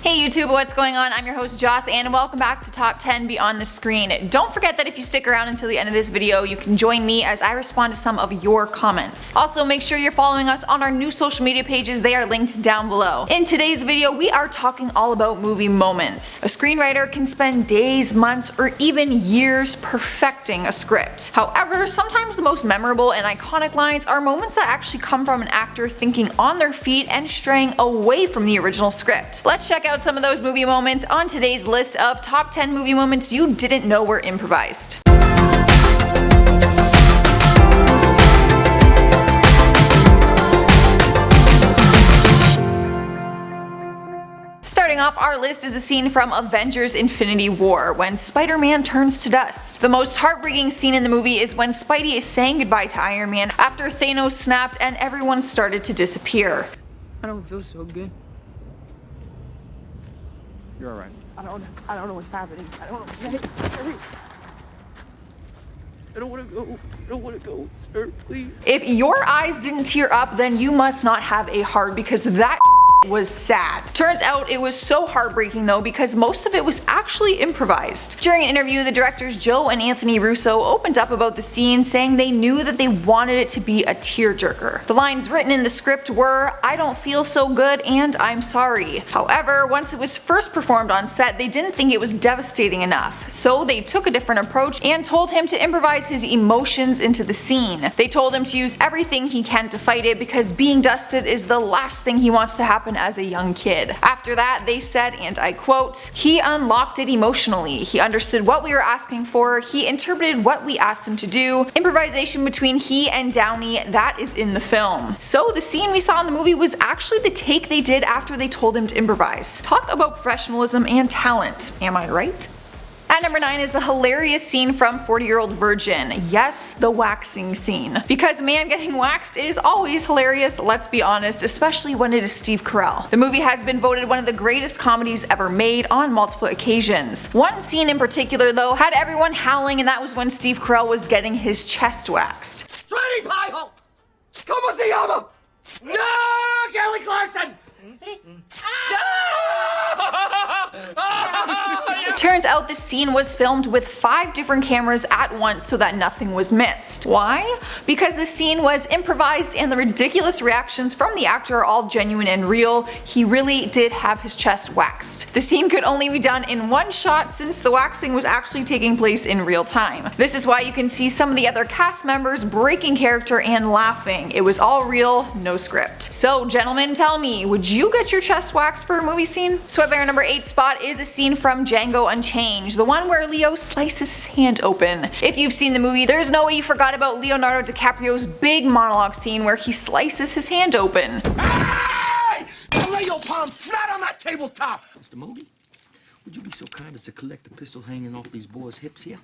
Hey YouTube, what's going on? I'm your host Joss and welcome back to Top 10 Beyond the Screen. Don't forget that if you stick around until the end of this video, you can join me as I respond to some of your comments. Also, make sure you're following us on our new social media pages. They are linked down below. In today's video, we are talking all about movie moments. A screenwriter can spend days, months, or even years perfecting a script. However, sometimes the most memorable and iconic lines are moments that actually come from an actor thinking on their feet and straying away from the original script. Let's check out some of those movie moments on today's list of top 10 movie moments you didn't know were improvised. Starting off our list is a scene from Avengers Infinity War, when Spider-Man turns to dust. The most heartbreaking scene in the movie is when Spidey is saying goodbye to Iron Man after Thanos snapped and everyone started to disappear. I don't feel so good. You're alright. I don't know what's happening. I don't know. I don't want to go. I don't want to go, sir, please. If your eyes didn't tear up, then you must not have a heart, because that was sad. Turns out it was so heartbreaking though because most of it was actually improvised. During an interview, the directors Joe and Anthony Russo opened up about the scene, saying they knew that they wanted it to be a tearjerker. The lines written in the script were, "I don't feel so good and I'm sorry." However, once it was first performed on set, they didn't think it was devastating enough. So they took a different approach and told him to improvise his emotions into the scene. They told him to use everything he can to fight it because being dusted is the last thing he wants to happen as a young kid. After that, they said, and I quote, "He unlocked it emotionally. He understood what we were asking for. He interpreted what we asked him to do. Improvisation between he and Downey, that is in the film." So the scene we saw in the movie was actually the take they did after they told him to improvise. Talk about professionalism and talent. Am I right? At number 9 is the hilarious scene from 40-Year-Old Virgin. Yes, the waxing scene. Because a man getting waxed is always hilarious, let's be honest, especially when it is Steve Carell. The movie has been voted one of the greatest comedies ever made on multiple occasions. One scene in particular though had everyone howling, and that was when Steve Carell was getting his chest waxed. Sweetie pie hole! ¿Cómo se llama? No, Kelly Clarkson! Turns out this scene was filmed with 5 different cameras at once so that nothing was missed. Why? Because the scene was improvised and the ridiculous reactions from the actor are all genuine and real. He really did have his chest waxed. The scene could only be done in one shot since the waxing was actually taking place in real time. This is why you can see some of the other cast members breaking character and laughing. It was all real, no script. So gentlemen, tell me, would you get your chest waxed for a movie scene? Swept by our number 8 spot is a scene from Django Unchained, the one where Leo slices his hand open. If you've seen the movie, there's no way you forgot about Leonardo DiCaprio's big monologue scene where he slices his hand open. Hey! Lay your palm flat on that tabletop! Mr. Moody, would you be so kind as to collect the pistol hanging off these boys' hips here?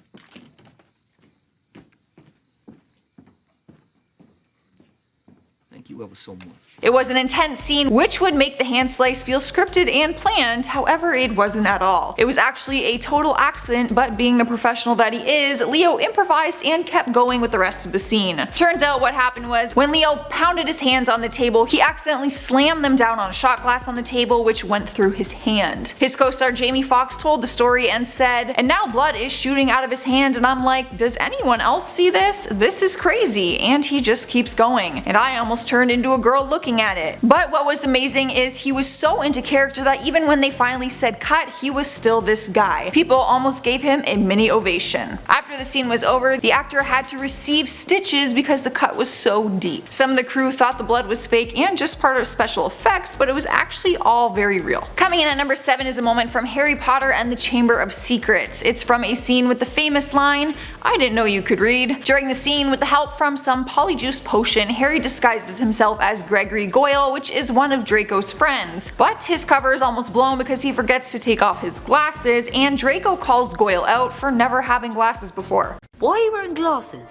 Thank you ever so much. It was an intense scene which would make the hand slice feel scripted and planned, however it wasn't at all. It was actually a total accident, but being the professional that he is, Leo improvised and kept going with the rest of the scene. Turns out what happened was, when Leo pounded his hands on the table, he accidentally slammed them down on a shot glass on the table, which went through his hand. His co-star Jamie Foxx told the story and said, "And now blood is shooting out of his hand," and I'm like, does anyone else see this? This is crazy, and he just keeps going. And I almost turned into a girl looking at it. But what was amazing is he was so into character that even when they finally said cut, he was still this guy. People almost gave him a mini ovation. After the scene was over, the actor had to receive stitches because the cut was so deep. Some of the crew thought the blood was fake and just part of special effects, but it was actually all very real. Coming in at number 7 is a moment from Harry Potter and the Chamber of Secrets. It's from a scene with the famous line, "I didn't know you could read." During the scene, with the help from some polyjuice potion, Harry disguises himself as Gregory Goyle, which is one of Draco's friends. But his cover is almost blown because he forgets to take off his glasses, and Draco calls Goyle out for never having glasses before. Why are you wearing glasses?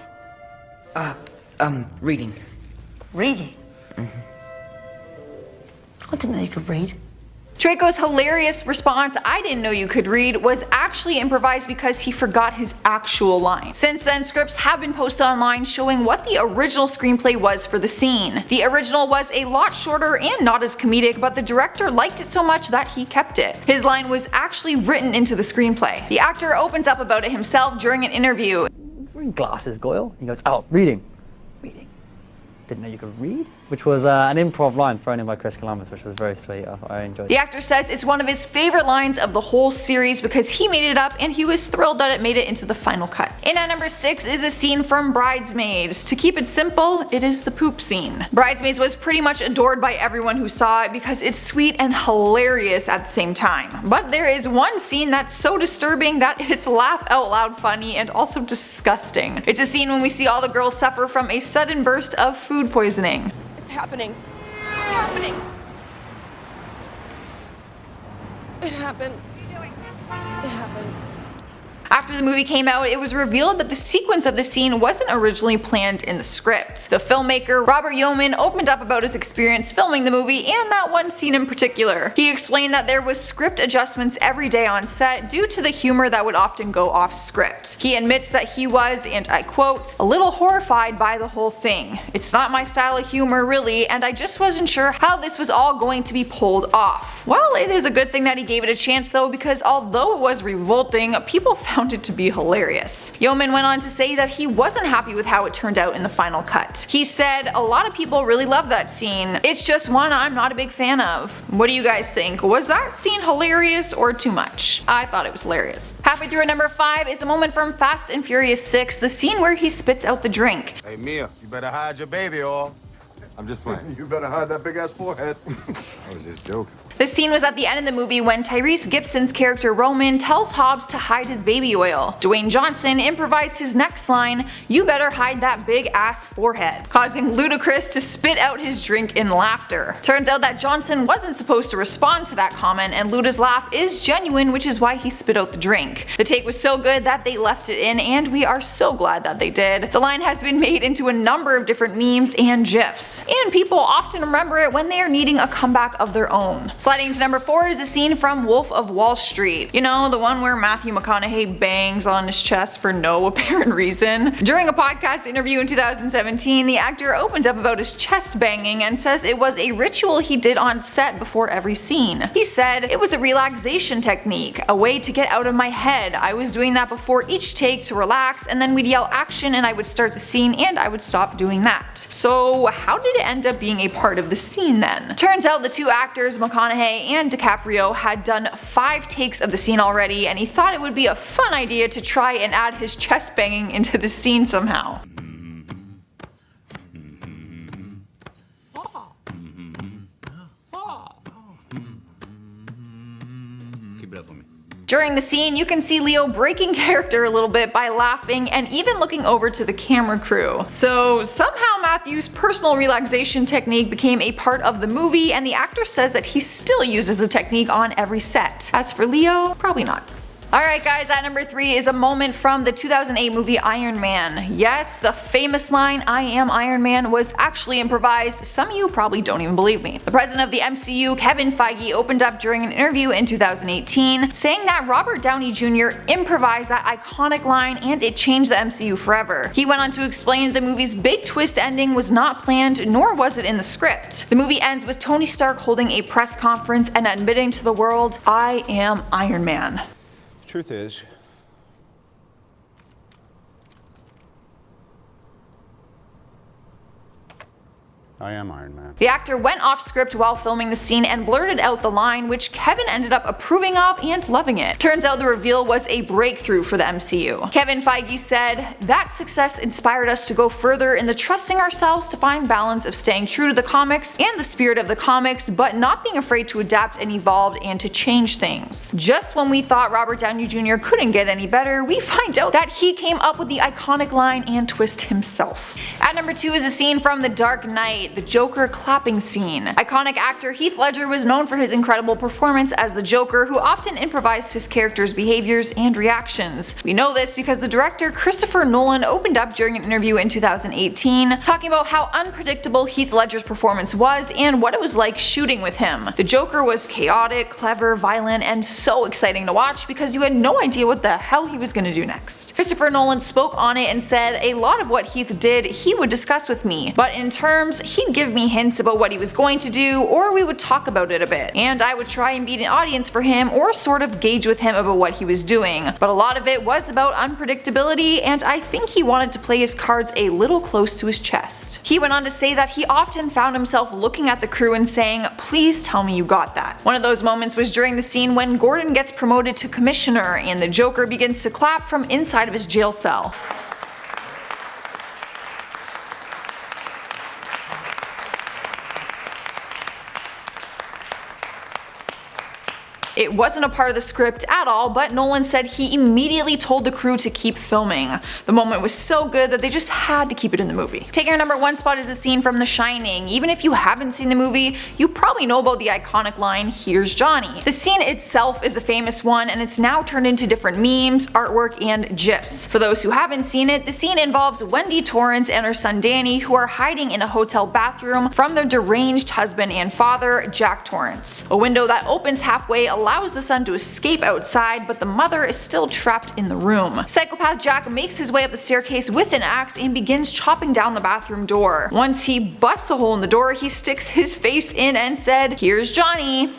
Reading. Reading? I didn't know you could read. Draco's hilarious response, "I didn't know you could read," was actually improvised because he forgot his actual line. Since then, scripts have been posted online showing what the original screenplay was for the scene. The original was a lot shorter and not as comedic, but the director liked it so much that he kept it. His line was actually written into the screenplay. The actor opens up about it himself during an interview. "Wearing glasses, Goyle?" He goes, "Oh, reading. Didn't know you could read," which was an improv line thrown in by Chris Columbus, which was very sweet. I enjoyed it. The actor says it's one of his favorite lines of the whole series because he made it up and he was thrilled that it made it into the final cut. In at number 6 is a scene from Bridesmaids. To keep it simple, it is the poop scene. Bridesmaids was pretty much adored by everyone who saw it because it's sweet and hilarious at the same time. But there is one scene that's so disturbing that it's laugh out loud funny and also disgusting. It's a scene when we see all the girls suffer from a sudden burst of food poisoning. It's happening. It's happening. It happened. What are you doing? It happened. After the movie came out, it was revealed that the sequence of the scene wasn't originally planned in the script. The filmmaker, Robert Yeoman, opened up about his experience filming the movie and that one scene in particular. He explained that there was script adjustments every day on set due to the humor that would often go off script. He admits that he was, and I quote, "a little horrified by the whole thing. It's not my style of humor really, and I just wasn't sure how this was all going to be pulled off." Well, it is a good thing that he gave it a chance though, because although it was revolting, people found it to be hilarious. Yeoman went on to say that he wasn't happy with how it turned out in the final cut. He said, "A lot of people really love that scene. It's just one I'm not a big fan of." What do you guys think? Was that scene hilarious or too much? I thought it was hilarious. Halfway through at number 5 is a moment from Fast and Furious 6, the scene where he spits out the drink. Hey, Mia, you better hide your baby oil. I'm just playing. You better hide that big-ass forehead. I was just joking. The scene was at the end of the movie when Tyrese Gibson's character Roman tells Hobbs to hide his baby oil. Dwayne Johnson improvised his next line, "You better hide that big ass forehead," causing Ludacris to spit out his drink in laughter. Turns out that Johnson wasn't supposed to respond to that comment, and Luda's laugh is genuine, which is why he spit out the drink. The take was so good that they left it in, and we are so glad that they did. The line has been made into a number of different memes and GIFs, and people often remember it when they are needing a comeback of their own. Sliding to number 4 is a scene from Wolf of Wall Street. You know, the one where Matthew McConaughey bangs on his chest for no apparent reason. During a podcast interview in 2017, the actor opens up about his chest banging and says it was a ritual he did on set before every scene. He said, "It was a relaxation technique, a way to get out of my head. I was doing that before each take to relax, and then we'd yell action and I would start the scene and I would stop doing that." So how did it end up being a part of the scene then? Turns out the two actors, McConaughey and DiCaprio, had done 5 takes of the scene already, and he thought it would be a fun idea to try and add his chest banging into the scene somehow. Keep it up for me. During the scene, you can see Leo breaking character a little bit by laughing and even looking over to the camera crew. So somehow Matthew's personal relaxation technique became a part of the movie, and the actor says that he still uses the technique on every set. As for Leo, probably not. Alright guys, at number 3 is a moment from the 2008 movie Iron Man. Yes, the famous line, "I am Iron Man," was actually improvised. Some of you probably don't even believe me. The president of the MCU, Kevin Feige, opened up during an interview in 2018, saying that Robert Downey Jr. improvised that iconic line and it changed the MCU forever. He went on to explain that the movie's big twist ending was not planned, nor was it in the script. The movie ends with Tony Stark holding a press conference and admitting to the world, "I am Iron Man." Truth is, I am Iron Man. The actor went off script while filming the scene and blurted out the line, which Kevin ended up approving of and loving it. Turns out the reveal was a breakthrough for the MCU. Kevin Feige said, "That success inspired us to go further in the trusting ourselves to find balance of staying true to the comics and the spirit of the comics, but not being afraid to adapt and evolve and to change things." Just when we thought Robert Downey Jr. couldn't get any better, we find out that he came up with the iconic line and twist himself. At number 2 is a scene from The Dark Knight. night, the Joker clapping scene. Iconic actor Heath Ledger was known for his incredible performance as the Joker, who often improvised his character's behaviors and reactions. We know this because the director Christopher Nolan opened up during an interview in 2018, talking about how unpredictable Heath Ledger's performance was and what it was like shooting with him. The Joker was chaotic, clever, violent, and so exciting to watch because you had no idea what the hell he was gonna do next. Christopher Nolan spoke on it and said a lot of what Heath did he would discuss with me, but in terms he'd give me hints about what he was going to do, or we would talk about it a bit, and I would try and be an audience for him or sort of gauge with him about what he was doing. But a lot of it was about unpredictability, and I think he wanted to play his cards a little close to his chest. He went on to say that he often found himself looking at the crew and saying, "Please tell me you got that." One of those moments was during the scene when Gordon gets promoted to commissioner and the Joker begins to clap from inside of his jail cell. It wasn't a part of the script at all, but Nolan said he immediately told the crew to keep filming. The moment was so good that they just had to keep it in the movie. Taking our number 1 spot is a scene from The Shining. Even if you haven't seen the movie, you probably know about the iconic line, "Here's Johnny." The scene itself is a famous one, and it's now turned into different memes, artwork, and GIFs. For those who haven't seen it, the scene involves Wendy Torrance and her son Danny, who are hiding in a hotel bathroom from their deranged husband and father, Jack Torrance. A window that opens halfway allows the son to escape outside, but the mother is still trapped in the room. Psychopath Jack makes his way up the staircase with an axe and begins chopping down the bathroom door. Once he busts a hole in the door, he sticks his face in and said, "Here's Johnny."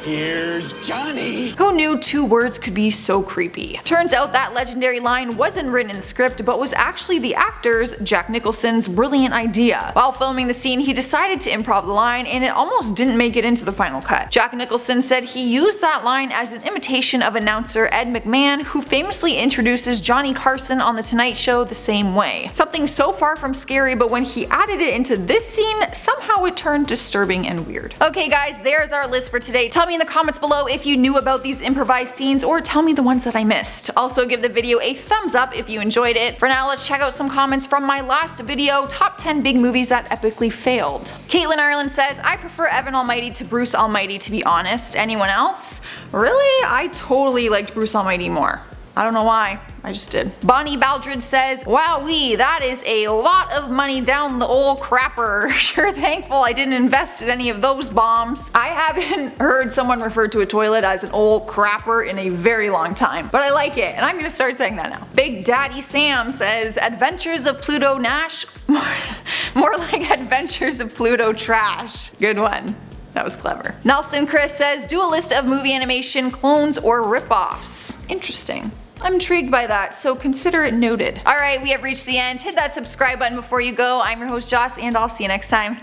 Here's Johnny! Who knew 2 words could be so creepy? Turns out that legendary line wasn't written in the script, but was actually the actor's, Jack Nicholson's, brilliant idea. While filming the scene, he decided to improv the line, and it almost didn't make it into the final cut. Jack Nicholson said he used that line as an imitation of announcer Ed McMahon, who famously introduces Johnny Carson on The Tonight Show the same way. Something so far from scary, but when he added it into this scene, somehow it turned disturbing and weird. Okay guys, there's our list for today. Tell me in the comments below if you knew about these improvised scenes, or tell me the ones that I missed. Also give the video a thumbs up if you enjoyed it. For now, let's check out some comments from my last video, top 10 big movies that epically failed. Caitlin Ireland says, "I prefer Evan Almighty to Bruce Almighty, to be honest. Anyone else?" Really? I totally liked Bruce Almighty more. I don't know why, I just did. Bonnie Baldred says, "Wowee, that is a lot of money down the ol' crapper. Sure thankful I didn't invest in any of those bombs." I haven't heard someone refer to a toilet as an ol' crapper in a very long time, but I like it, and I'm gonna start saying that now. Big Daddy Sam says, "Adventures of Pluto Nash?" More like Adventures of Pluto Trash. Good one. That was clever. Nelson Chris says, "Do a list of movie animation clones or ripoffs." Interesting. I'm intrigued by that, so consider it noted. Alright, we have reached the end. Hit that subscribe button before you go. I'm your host Joss, and I'll see you next time.